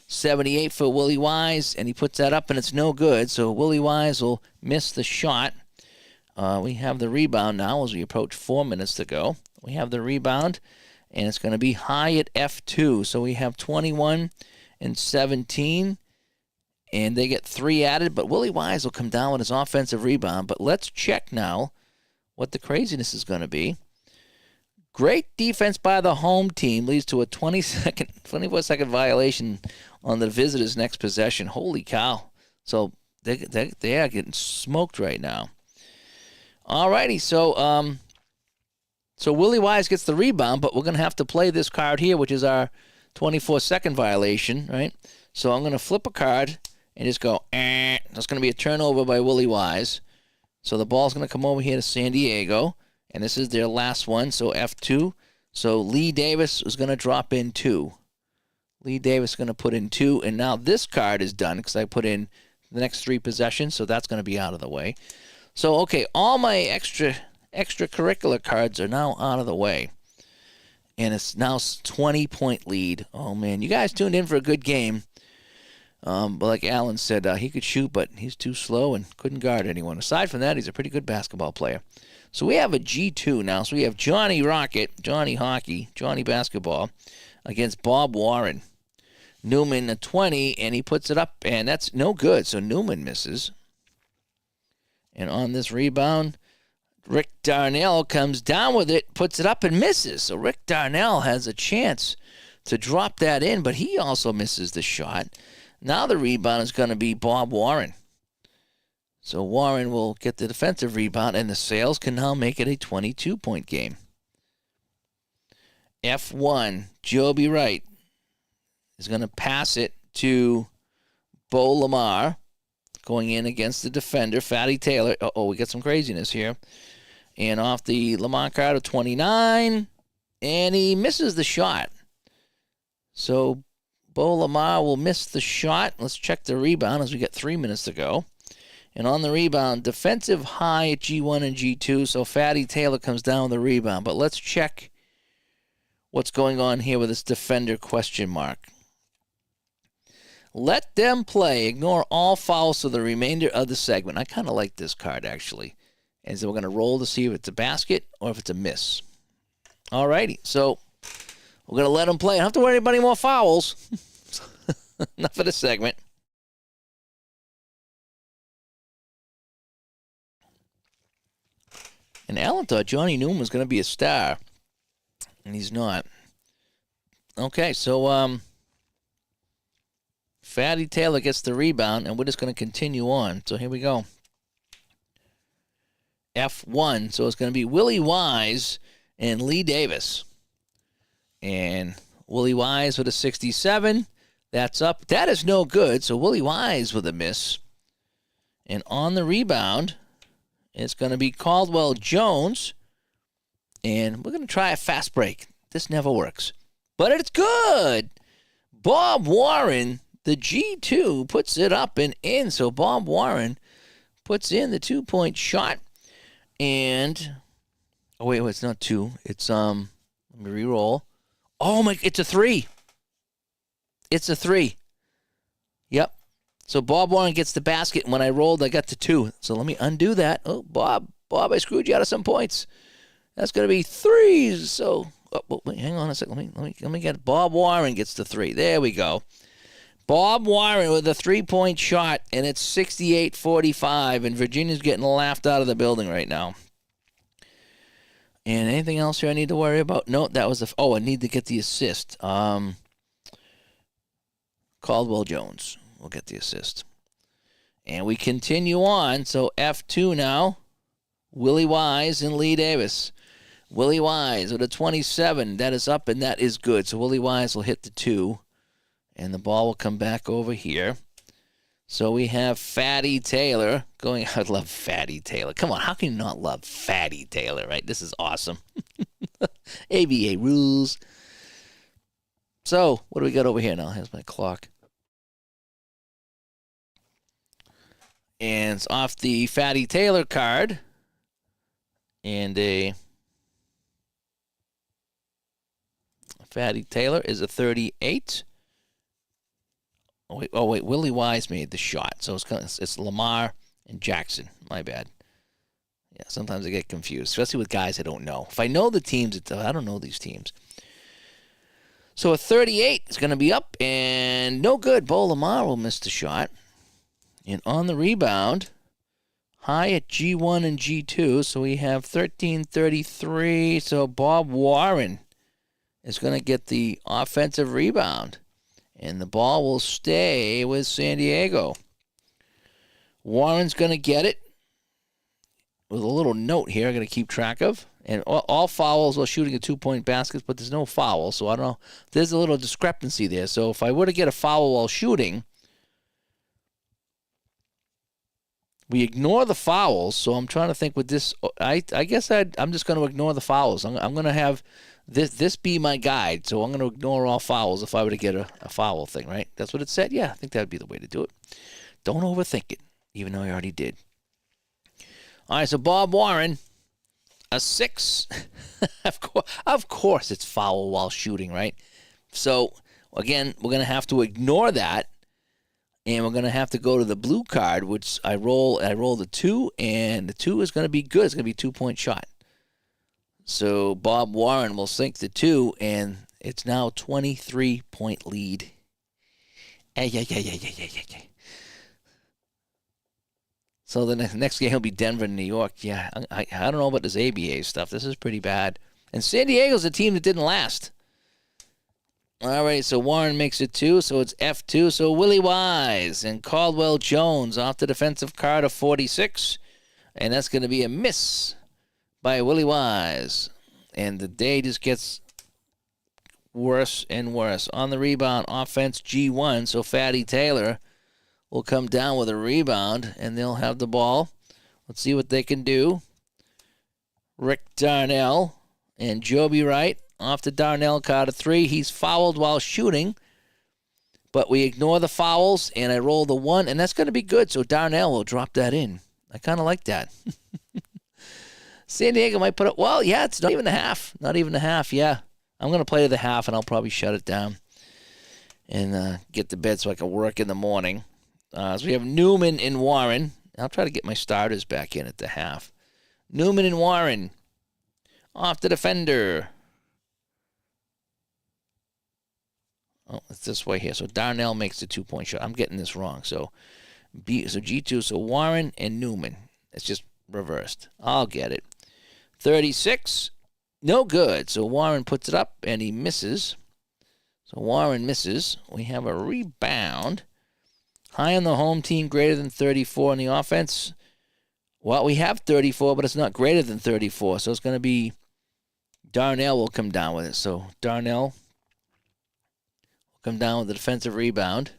78 for Willie Wise, and he puts that up, and it's no good. So Willie Wise will miss the shot. We have the rebound now as we approach 4 minutes to go. We have the rebound, and it's going to be high at F2. So we have 21 and 17, and they get 3 added, but Willie Wise will come down with his offensive rebound. But let's check now what the craziness is going to be. Great defense by the home team leads to a 24-second violation on the visitors' next possession. Holy cow. So they are getting smoked right now. All righty, so Willie Wise gets the rebound, but we're going to have to play this card here, which is our 24-second violation, right? So I'm going to flip a card and just go, That's going to be a turnover by Willie Wise. So the ball's going to come over here to San Diego, and this is their last one, so F2. So Lee Davis is going to drop in 2. Lee Davis is going to put in 2, and now this card is done because I put in the next 3 possessions, so that's going to be out of the way. So, okay, all my extracurricular cards are now out of the way. And it's now 20-point lead. Oh, man. You guys tuned in for a good game. But like Alan said, he could shoot, but he's too slow and couldn't guard anyone. Aside from that, he's a pretty good basketball player. So we have a G2 now. So we have Johnny Rocket, Johnny Hockey, Johnny Basketball against Bob Warren. Newman, a 20, and he puts it up, and that's no good. So Newman misses. And on this rebound, Rick Darnell comes down with it, puts it up, and misses. So Rick Darnell has a chance to drop that in, but he also misses the shot. Now the rebound is going to be Bob Warren. So Warren will get the defensive rebound, and the Sails can now make it a 22-point game. F1, Joby Wright is going to pass it to Bo Lamar, going in against the defender, Fatty Taylor. Uh-oh, we got some craziness here. And off the Lamar card of 29, and he misses the shot. So Bo Lamar will miss the shot. Let's check the rebound as we got 3 minutes to go. And on the rebound, defensive high at G1 and G2, so Fatty Taylor comes down with the rebound. But let's check what's going on here with this defender question mark. Let them play. Ignore all fouls for the remainder of the segment. I kind of like this card, actually. And so we're going to roll to see if it's a basket or if it's a miss. All righty. So we're going to let them play. I don't have to worry about any more fouls. Enough of this segment. And Alan thought Johnny Newman was going to be a star, and he's not. Okay, so Fatty Taylor gets the rebound, and we're just going to continue on. So here we go. F1, so it's going to be Willie Wise and Lee Davis. And Willie Wise with a 67. That's up. That is no good, so Willie Wise with a miss. And on the rebound, it's going to be Caldwell Jones. And we're going to try a fast break. This never works. But it's good. Bob Warren, the G2, puts it up and in. So Bob Warren puts in the 2-point shot. And, oh, wait, it's not 2. It's, let me re-roll. Oh, my, it's a 3. It's a 3. Yep. So Bob Warren gets the basket, and when I rolled, I got to 2. So let me undo that. Oh, Bob, I screwed you out of some points. That's going to be 3. So, wait, hang on a second. Let me get Bob Warren gets the 3. There we go. Bob Warren with a 3-point shot, and it's 68-45, and Virginia's getting laughed out of the building right now. And anything else here I need to worry about? No, that was I need to get the assist. Caldwell Jones will get the assist. And we continue on. So F2 now. Willie Wise and Lee Davis. Willie Wise with a 27. That is up, and that is good. So Willie Wise will hit the 2. And the ball will come back over here. So we have Fatty Taylor going. I love Fatty Taylor. Come on, how can you not love Fatty Taylor, right? This is awesome. ABA rules. So what do we got over here now? Here's my clock. And it's off the Fatty Taylor card. And a Fatty Taylor is a 38. Oh, wait, Willie Wise made the shot. So it's Lamar and Jackson. My bad. Yeah, sometimes I get confused, especially with guys I don't know. If I know the teams, I don't know these teams. So a 38 is going to be up, and no good. Bo Lamar will miss the shot. And on the rebound, high at G1 and G2, so we have 13-33. So Bob Warren is going to get the offensive rebound. And the ball will stay with San Diego. Warren's going to get it with a little note here I'm going to keep track of. And all fouls while shooting a 2-point basket, but there's no foul. So I don't know. There's a little discrepancy there. So if I were to get a foul while shooting, we ignore the fouls. So I'm trying to think with this. I guess I'm just going to ignore the fouls. I'm going to have this be my guide, so I'm going to ignore all fouls if I were to get a foul thing, right? That's what it said? Yeah, I think that would be the way to do it. Don't overthink it, even though I already did. All right, so Bob Warren, a 6. Of course it's foul while shooting, right? So, again, we're going to have to ignore that, and we're going to have to go to the blue card, which I roll the 2, and the 2 is going to be good. It's going to be a 2-point shot. So Bob Warren will sink the 2, and it's now 23-point lead. So the next game will be Denver and New York. Yeah, I don't know about this ABA stuff. This is pretty bad. And San Diego's a team that didn't last. All right, so Warren makes it 2, so it's F2. So Willie Wise and Caldwell Jones off the defensive card of 46. And that's going to be a miss by Willie Wise. And the day just gets worse and worse. On the rebound, offense G1, so Fatty Taylor will come down with a rebound, and they'll have the ball. Let's see what they can do. Rick Darnell and Joby Wright off the Darnell card of 3. He's fouled while shooting, but we ignore the fouls, and I roll the 1, and that's going to be good, so Darnell will drop that in. I kind of like that. San Diego might put up, well, yeah, it's not even a half. Not even a half, yeah. I'm going to play to the half, and I'll probably shut it down and get to bed so I can work in the morning. So we have Newman and Warren. I'll try to get my starters back in at the half. Newman and Warren off the defender. Oh, it's this way here. So Darnell makes the 2-point shot. I'm getting this wrong. So G2, so Warren and Newman. It's just reversed. I'll get it. 36. No good. So Warren puts it up, and he misses. So Warren misses. We have a rebound. High on the home team, greater than 34 on the offense. Well, we have 34, but it's not greater than 34. So it's going to be Darnell will come down with it. So Darnell will come down with the defensive rebound.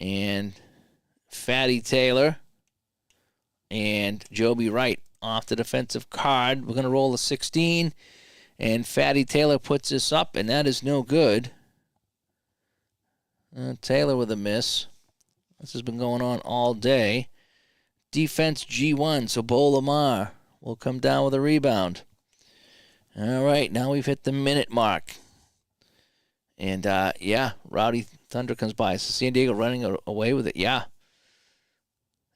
And Fatty Taylor and Joby Wright off the defensive card. We're going to roll a 16. And Fatty Taylor puts this up, and that is no good. Taylor with a miss. This has been going on all day. Defense G1, so Bo Lamar will come down with a rebound. All right, now we've hit the minute mark. And, Rowdy Thunder comes by. So San Diego running away with it. Yeah.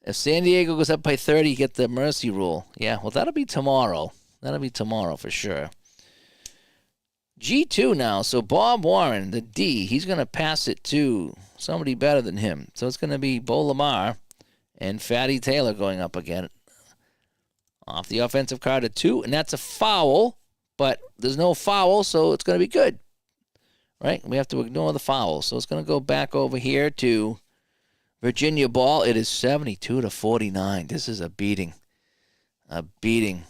If San Diego goes up by 30, you get the mercy rule. Yeah, well, that'll be tomorrow. That'll be tomorrow for sure. G2 now. So Bob Warren, the D, he's going to pass it to somebody better than him. So it's going to be Bo Lamar and Fatty Taylor going up again. Off the offensive card at 2, and that's a foul, but there's no foul, so it's going to be good. Right? We have to ignore the foul. So it's going to go back over here to Virginia ball. It is 72-49. This is a beating. A beating.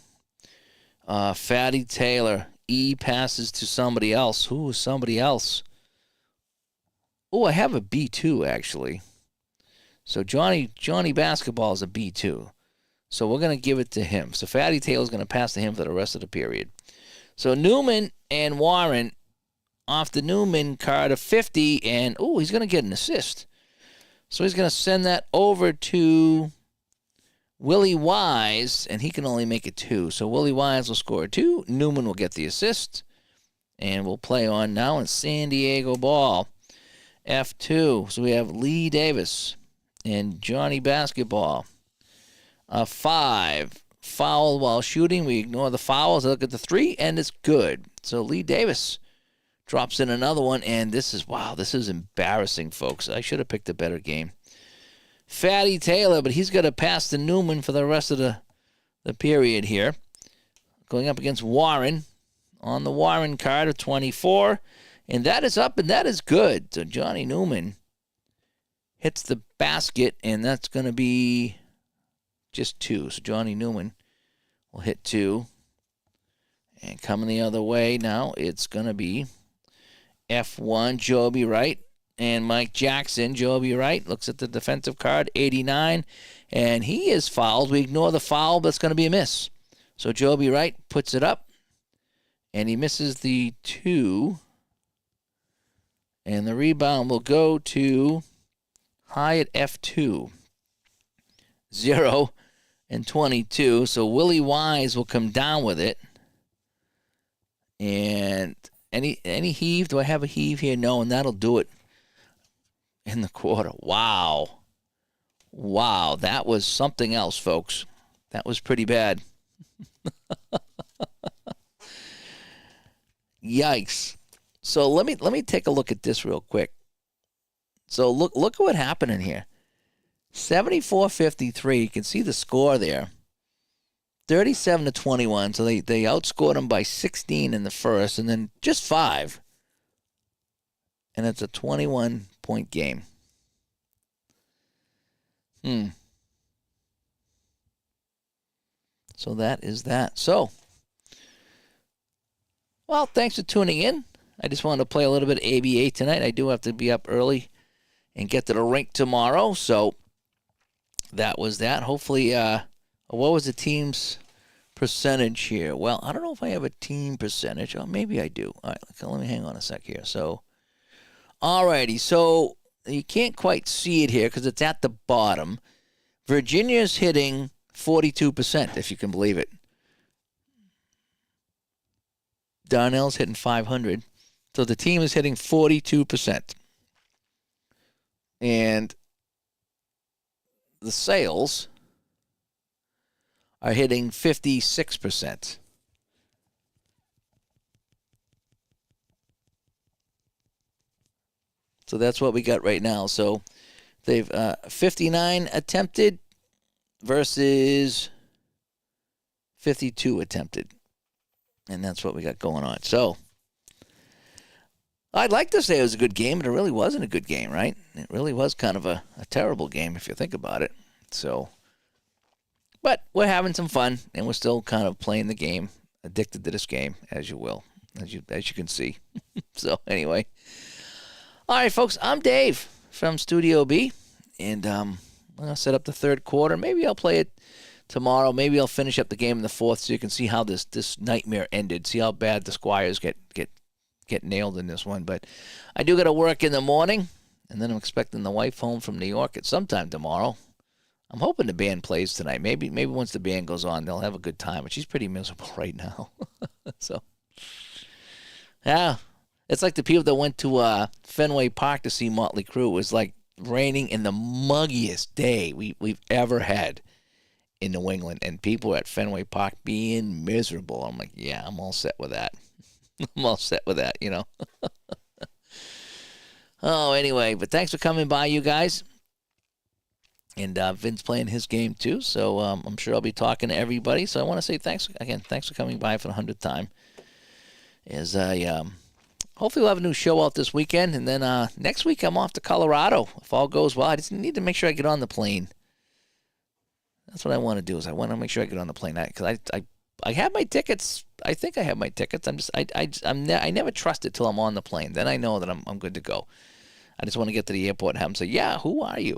Fatty Taylor. E passes to somebody else. Who is somebody else? Oh, I have a B2, actually. So Johnny Basketball is a B2. So we're going to give it to him. So Fatty Taylor's going to pass to him for the rest of the period. So Newman and Warren off the Newman card of 50, and, he's going to get an assist. So he's going to send that over to Willie Wise, and he can only make it 2. So Willie Wise will score 2. Newman will get the assist, and we'll play on now in San Diego ball. F2. So we have Lee Davis and Johnny Basketball. 5. Foul while shooting. We ignore the fouls. I look at the 3, and it's good. So Lee Davis drops in another one, and this is embarrassing, folks. I should have picked a better game. Fatty Taylor, but he's got to pass to Newman for the rest of the period here. Going up against Warren on the Warren card of 24, and that is up, and that is good. So Johnny Newman hits the basket, and that's going to be just 2. So Johnny Newman will hit 2. And coming the other way now, it's going to be F1, Joby Wright, and Mike Jackson. Joby Wright looks at the defensive card, 89, and he is fouled. We ignore the foul, but it's going to be a miss. So Joby Wright puts it up, and he misses the 2, and the rebound will go to Hyatt F2. 0 and 22, so Willie Wise will come down with it. And any heave? Do I have a heave here? No, and that'll do it in the quarter. Wow, that was something else, folks. That was pretty bad. Yikes. So let me take a look at this real quick. So look at what happened in here. 74-53. You can see the score there. 37-21, so they outscored them by 16 in the first, and then just 5. And it's a 21-point game. So that is that. So, well, thanks for tuning in. I just wanted to play a little bit of ABA tonight. I do have to be up early and get to the rink tomorrow, so that was that. Hopefully, what was the team's percentage here? Well, I don't know if I have a team percentage. Oh, maybe I do. All right, let me hang on a sec here. So, all righty. So you can't quite see it here because it's at the bottom. Virginia's hitting 42%, if you can believe it. Darnell's hitting 500. So the team is hitting 42%. And the Sales are hitting 56%. So that's what we got right now. So they've 59 attempted versus 52 attempted. And that's what we got going on. So I'd like to say it was a good game, but it really wasn't a good game, right? It really was kind of a terrible game if you think about it. So, but we're having some fun, and we're still kind of playing the game, addicted to this game, as you will, as you can see. So anyway, all right, folks, I'm Dave from Studio B, and I'm gonna set up the third quarter. Maybe I'll play it tomorrow. Maybe I'll finish up the game in the fourth, so you can see how this nightmare ended. See how bad the Squires get nailed in this one. But I do got to work in the morning, and then I'm expecting the wife home from New York at sometime tomorrow. I'm hoping the band plays tonight. Maybe once the band goes on, they'll have a good time. But she's pretty miserable right now. So, yeah, it's like the people that went to Fenway Park to see Motley Crue. It was like raining in the muggiest day we've ever had in New England, and people at Fenway Park being miserable. I'm like, yeah, I'm all set with that. I'm all set with that, Oh, anyway, but thanks for coming by, you guys. And Vin's playing his game too, so I'm sure I'll be talking to everybody. So I want to say thanks for coming by for the 100th time. As I hopefully we'll have a new show out this weekend, and then next week I'm off to Colorado. If all goes well, I just need to make sure I get on the plane. That's what I want to do. Is I want to make sure I get on the plane because I have my tickets. I think I have my tickets. I never trust it till I'm on the plane. Then I know that I'm good to go. I just want to get to the airport and have them say, "Yeah, who are you?"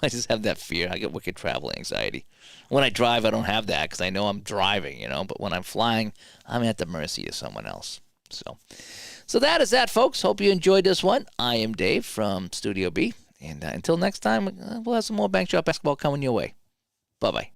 I just have that fear. I get wicked travel anxiety. When I drive, I don't have that because I know I'm driving. But when I'm flying, I'm at the mercy of someone else. So that is that, folks. Hope you enjoyed this one. I am Dave from Studio B, and until next time, we'll have some more Bankshot basketball coming your way. Bye bye.